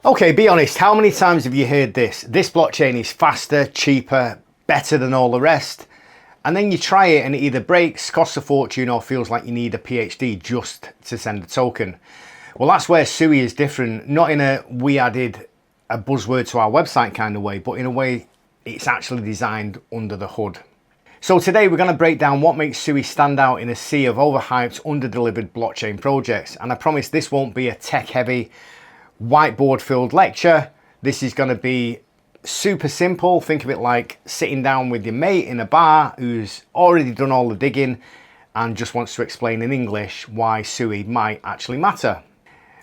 Okay, be honest, how many times have you heard this? This blockchain is faster, cheaper, better than all the rest. And then you try it and it either breaks, costs a fortune, or feels like you need a PhD just to send a token. Well, that's where Sui is different, not in a we added a buzzword to our website kind of way, but in a way it's actually designed under the hood. So today we're going to break down what makes Sui stand out in a sea of overhyped, underdelivered blockchain projects. And I promise this won't be a tech-heavy, whiteboard-filled lecture. This is going to be super simple. Think of it like sitting down with your mate in a bar who's already done all the digging and just wants to explain in English why Sui might actually matter.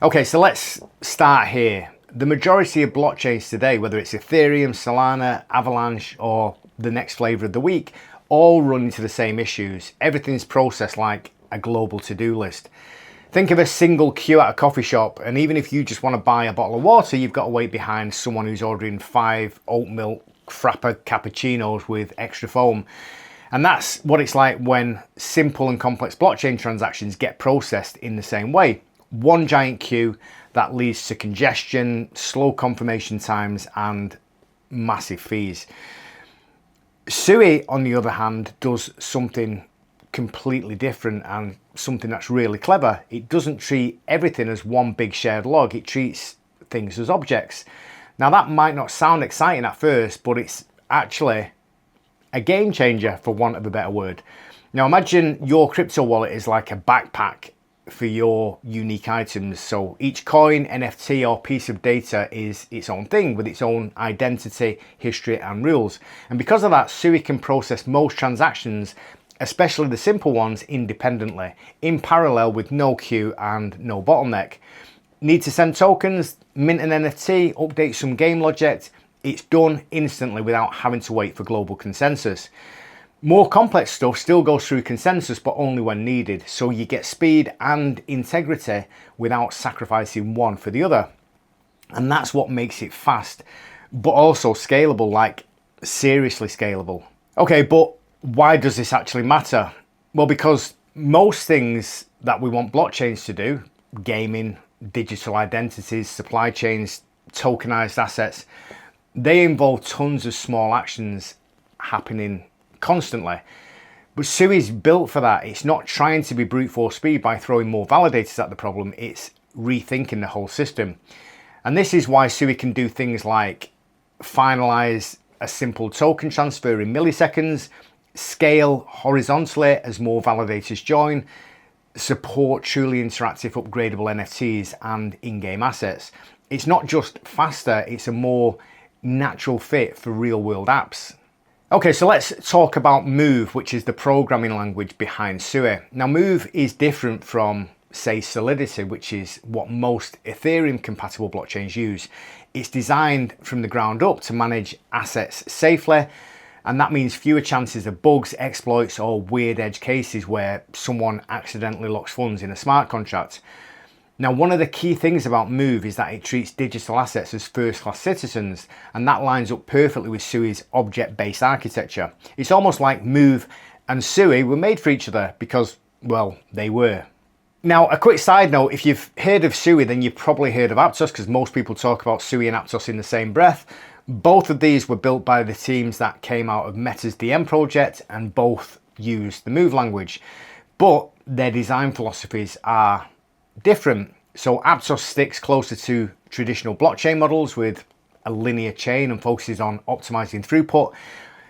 Okay, so let's start here. The majority of blockchains today, whether it's Ethereum, Solana, Avalanche, or the next flavor of the week, all run into the same issues. Everything's processed like a global to-do list. Think of a single queue at a coffee shop, and even if you just want to buy a bottle of water, you've got to wait behind someone who's ordering 5 oat milk frappa cappuccinos with extra foam. And that's what it's like when simple and complex blockchain transactions get processed in the same way. One giant queue that leads to congestion, slow confirmation times, and massive fees. Sui, on the other hand, does something completely different and something that's really clever. It doesn't treat everything as one big shared log. It treats things as objects. Now that might not sound exciting at first, but it's actually a game changer, for want of a better word. Now imagine your crypto wallet is like a backpack for your unique items. So each coin, NFT, or piece of data is its own thing with its own identity, history, and rules. And because of that, Sui can process most transactions, especially the simple ones, independently, in parallel with no queue and no bottleneck. Need to send tokens, mint an NFT, update some game logic, it's done instantly without having to wait for global consensus. More complex stuff still goes through consensus, but only when needed, so you get speed and integrity without sacrificing one for the other. And that's what makes it fast, but also scalable, like seriously scalable. Okay, but why does this actually matter? Well, because most things that we want blockchains to do, gaming, digital identities, supply chains, tokenized assets, they involve tons of small actions happening constantly. But Sui is built for that. It's not trying to be brute force speed by throwing more validators at the problem. It's rethinking the whole system. And this is why Sui can do things like finalize a simple token transfer in milliseconds, scale horizontally as more validators join, support truly interactive upgradable NFTs and in-game assets. It's not just faster, it's a more natural fit for real-world apps. Okay, so let's talk about Move, which is the programming language behind Sui. Now, Move is different from, say, Solidity, which is what most Ethereum-compatible blockchains use. It's designed from the ground up to manage assets safely, and that means fewer chances of bugs, exploits, or weird edge cases where someone accidentally locks funds in a smart contract. Now, one of the key things about Move is that it treats digital assets as first-class citizens, and that lines up perfectly with Sui's object-based architecture. It's almost like Move and Sui were made for each other because, well, they were. Now, a quick side note, if you've heard of Sui, then you've probably heard of Aptos, because most people talk about Sui and Aptos in the same breath. Both of these were built by the teams that came out of Meta's DM project, and both use the Move language. But their design philosophies are different. So Aptos sticks closer to traditional blockchain models with a linear chain and focuses on optimizing throughput.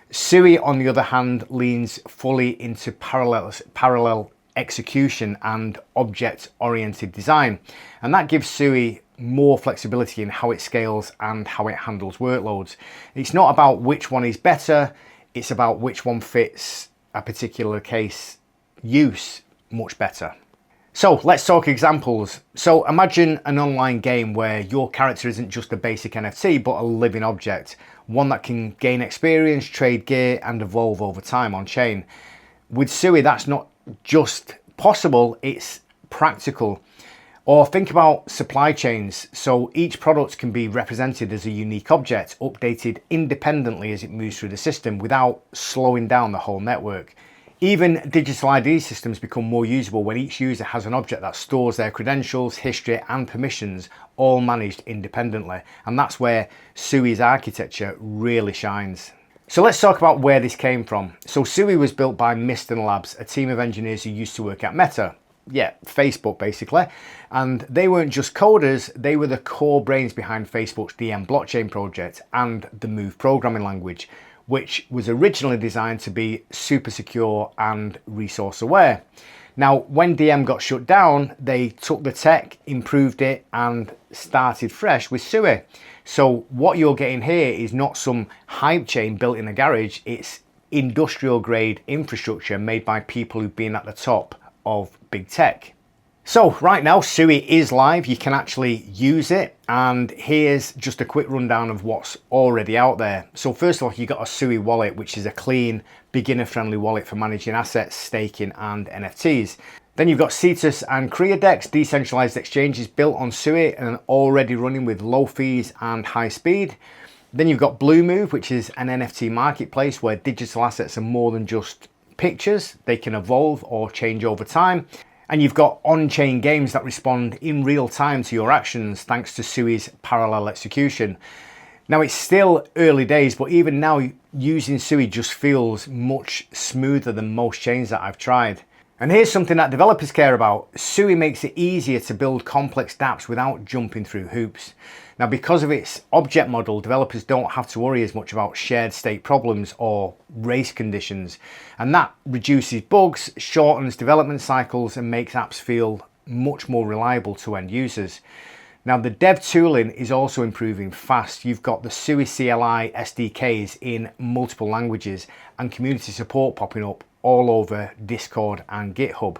Sui, on the other hand, leans fully into parallel execution and object-oriented design. And that gives Sui more flexibility in how it scales and how it handles workloads. It's not about which one is better, it's about which one fits a particular case use much better. So let's talk examples. So imagine an online game where your character isn't just a basic NFT, but a living object, one that can gain experience, trade gear, and evolve over time on chain. With Sui, that's not just possible, it's practical. Or think about supply chains. So each product can be represented as a unique object, updated independently as it moves through the system without slowing down the whole network. Even digital ID systems become more usable when each user has an object that stores their credentials, history and permissions, all managed independently. And that's where Sui's architecture really shines. So let's talk about where this came from. So Sui was built by Miston Labs, a team of engineers who used to work at Meta. Yeah, Facebook basically. And they weren't just coders, they were the core brains behind Facebook's DM blockchain project and the Move programming language, which was originally designed to be super secure and resource aware. Now, when DM got shut down, they took the tech, improved it, and started fresh with Sui. So what you're getting here is not some hype chain built in a garage, it's industrial grade infrastructure made by people who've been at the top of big tech. So right now Sui is live, you can actually use it, and here's just a quick rundown of what's already out there. So first of all, you got a Sui wallet, which is a clean, beginner friendly wallet for managing assets, staking and NFTs. Then you've got Cetus and CreaDex, decentralized exchanges built on Sui and already running with low fees and high speed. Then you've got Bluemove, which is an NFT marketplace where digital assets are more than just pictures, they can evolve or change over time. And you've got on-chain games that respond in real time to your actions thanks to Sui's parallel execution. Now it's still early days, but even now using Sui just feels much smoother than most chains that I've tried. And here's something that developers care about. Sui makes it easier to build complex dApps without jumping through hoops. Now, because of its object model, developers don't have to worry as much about shared state problems or race conditions. And that reduces bugs, shortens development cycles, and makes apps feel much more reliable to end users. Now, the dev tooling is also improving fast. You've got the Sui CLI SDKs in multiple languages and community support popping up all over Discord and GitHub.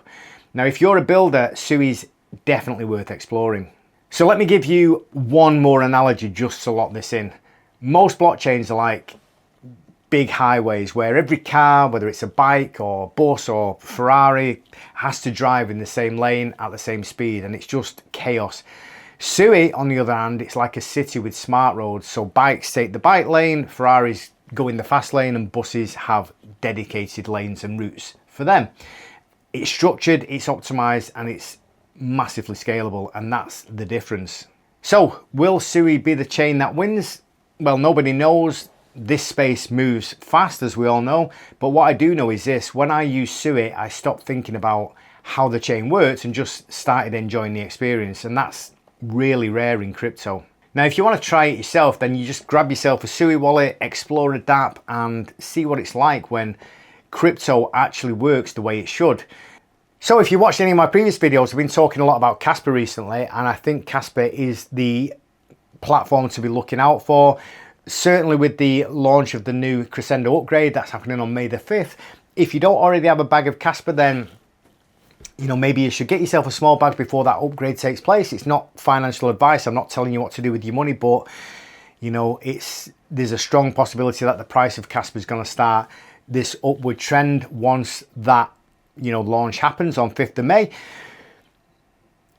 Now, if you're a builder, Sui's definitely worth exploring. So let me give you one more analogy just to lock this in. Most blockchains are like big highways where every car, whether it's a bike or bus or Ferrari, has to drive in the same lane at the same speed, and it's just chaos. Sui, on the other hand, it's like a city with smart roads. So bikes take the bike lane, Ferraris go in the fast lane, and buses have dedicated lanes and routes for them. It's structured, it's optimized, and it's massively scalable, and that's the difference. So will Sui be the chain that wins? Well, nobody knows. This space moves fast, as we all know, but what I do know is this: when I use Sui, I stopped thinking about how the chain works and just started enjoying the experience, and that's really rare in crypto. Now, if you want to try it yourself, then you just grab yourself a Sui wallet, explore a dApp, and see what it's like when crypto actually works the way it should. So if you watched any of my previous videos, I've been talking a lot about Casper recently, and I think Casper is the platform to be looking out for. Certainly with the launch of the new Crescendo upgrade that's happening on May the 5th. If you don't already have a bag of Casper, then maybe you should get yourself a small bag before that upgrade takes place. It's not financial advice. I'm not telling you what to do with your money, but there's a strong possibility that the price of Casper is going to start this upward trend once that launch happens on 5th of May.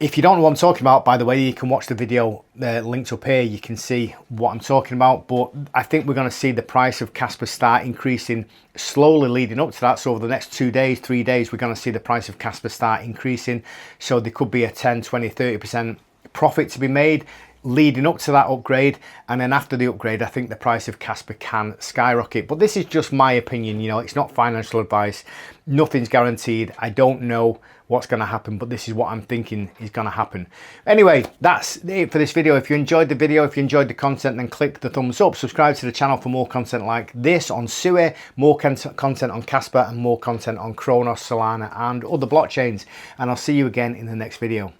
If you don't know what I'm talking about, by the way, you can watch the video linked up here. You can see what I'm talking about, but I think we're going to see the price of Casper start increasing slowly leading up to that. So over the next 2 days, 3 days, we're going to see the price of Casper start increasing. So there could be a 10, 20, 30% profit to be made leading up to that upgrade, and then after the upgrade I think the price of Casper can skyrocket. But this is just my opinion, it's not financial advice, nothing's guaranteed. I don't know what's going to happen, but this is what I'm thinking is going to happen. Anyway, that's it for this video. If you enjoyed the video, if you enjoyed the content, then click the thumbs up, subscribe to the channel for more content like this on Sui, more content on Casper, and more content on Kronos, Solana and other blockchains, and I'll see you again in the next video.